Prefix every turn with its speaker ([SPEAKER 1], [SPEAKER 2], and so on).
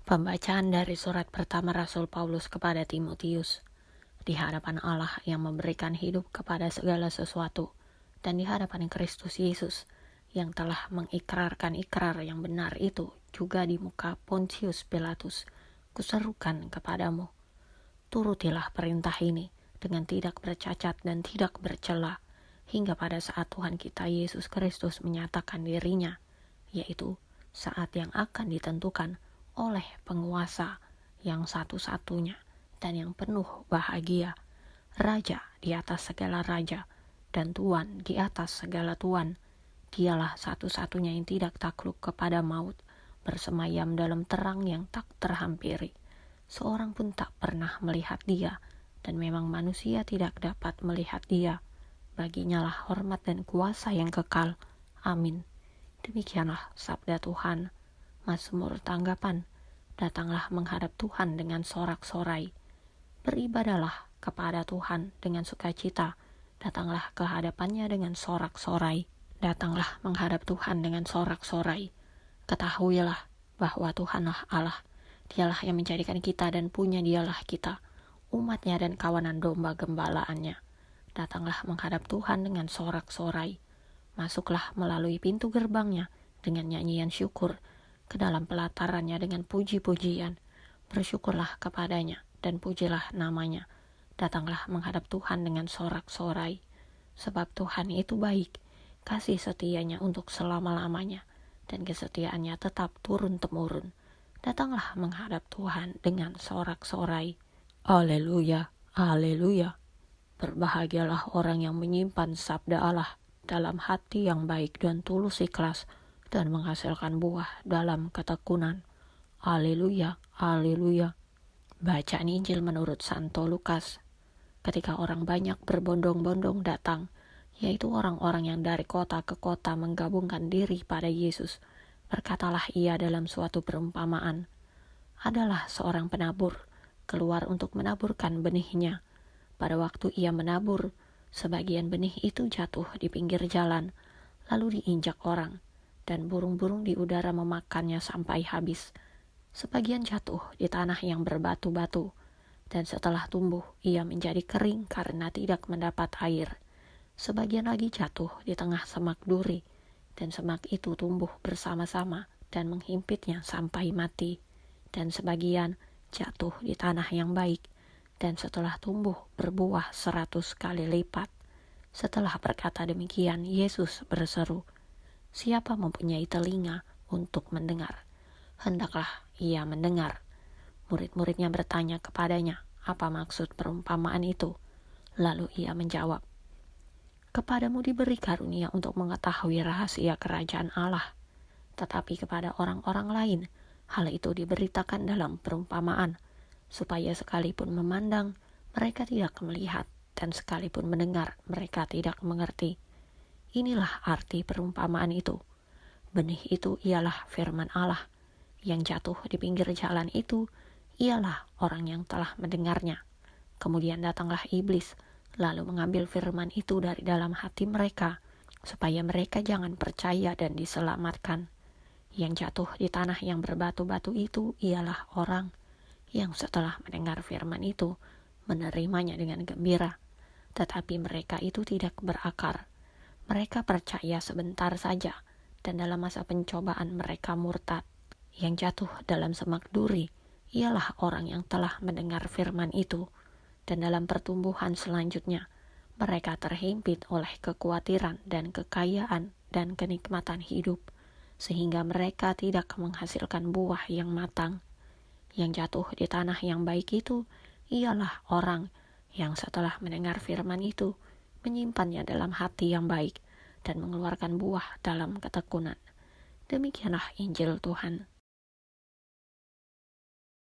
[SPEAKER 1] Pembacaan dari surat pertama Rasul Paulus kepada Timotius. Di hadapan Allah yang memberikan hidup kepada segala sesuatu, dan di hadapan Kristus Yesus yang telah mengikrarkan ikrar yang benar itu juga di muka Pontius Pilatus, kuserukan kepadamu. Turutilah perintah ini dengan tidak bercacat dan tidak bercela, hingga pada saat Tuhan kita Yesus Kristus menyatakan dirinya, yaitu saat yang akan ditentukan oleh penguasa yang satu-satunya dan yang penuh bahagia, Raja di atas segala raja dan Tuan di atas segala tuan. Dialah satu-satunya yang tidak takluk kepada maut, bersemayam dalam terang yang tak terhampiri. Seorang pun tak pernah melihat dia, dan memang manusia tidak dapat melihat dia. Baginya lah hormat dan kuasa yang kekal. Amin. Demikianlah sabda Tuhan. Mazmur tanggapan. Datanglah menghadap Tuhan dengan sorak-sorai. Beribadahlah kepada Tuhan dengan sukacita. Datanglah ke hadapannya dengan sorak-sorai. Datanglah menghadap Tuhan dengan sorak-sorai. Ketahuilah bahwa Tuhanlah Allah. Dialah yang menjadikan kita dan punya dialah kita, umatnya dan kawanan domba gembalaannya. Datanglah menghadap Tuhan dengan sorak-sorai. Masuklah melalui pintu gerbangnya dengan nyanyian syukur, ke dalam pelatarannya dengan puji-pujian. Bersyukurlah kepadanya dan pujilah namanya. Datanglah menghadap Tuhan dengan sorak-sorai. Sebab Tuhan itu baik, kasih setianya untuk selama-lamanya, dan kesetiaannya tetap turun-temurun. Datanglah menghadap Tuhan dengan sorak-sorai. Haleluya, haleluya. Berbahagialah orang yang menyimpan sabda Allah dalam hati yang baik dan tulus ikhlas, dan menghasilkan buah dalam ketekunan. Haleluya, haleluya. Bacaan Injil menurut Santo Lukas. Ketika orang banyak berbondong-bondong datang, yaitu orang-orang yang dari kota ke kota menggabungkan diri pada Yesus, berkatalah ia dalam suatu perumpamaan. Adalah seorang penabur keluar untuk menaburkan benihnya. Pada waktu ia menabur, sebagian benih itu jatuh di pinggir jalan, lalu diinjak orang, dan burung-burung di udara memakannya sampai habis. Sebagian jatuh di tanah yang berbatu-batu, dan setelah tumbuh ia menjadi kering karena tidak mendapat air. Sebagian lagi jatuh di tengah semak duri, dan semak itu tumbuh bersama-sama dan menghimpitnya sampai mati. Dan sebagian jatuh di tanah yang baik, dan setelah tumbuh berbuah 100 kali lipat. Setelah berkata demikian, Yesus berseru, "Siapa mempunyai telinga untuk mendengar, hendaklah ia mendengar." Murid-muridnya bertanya kepadanya, apa maksud perumpamaan itu? Lalu ia menjawab, "Kepadamu diberi karunia untuk mengetahui rahasia kerajaan Allah, tetapi kepada orang-orang lain hal itu diberitakan dalam perumpamaan, supaya sekalipun memandang, mereka tidak melihat, dan sekalipun mendengar, mereka tidak mengerti." Inilah arti perumpamaan itu. Benih itu ialah firman Allah. Yang jatuh di pinggir jalan itu ialah orang yang telah mendengarnya. Kemudian datanglah iblis, lalu mengambil firman itu dari dalam hati mereka, supaya mereka jangan percaya dan diselamatkan. Yang jatuh di tanah yang berbatu-batu itu ialah orang yang setelah mendengar firman itu, menerimanya dengan gembira. Tetapi mereka itu tidak berakar. Mereka percaya sebentar saja, dan dalam masa pencobaan mereka murtad. Yang jatuh dalam semak duri ialah orang yang telah mendengar firman itu, dan dalam pertumbuhan selanjutnya, mereka terhimpit oleh kekhawatiran dan kekayaan dan kenikmatan hidup, sehingga mereka tidak menghasilkan buah yang matang. Yang jatuh di tanah yang baik itu ialah orang yang setelah mendengar firman itu, menyimpannya dalam hati yang baik, dan mengeluarkan buah dalam ketekunan. Demikianlah Injil Tuhan.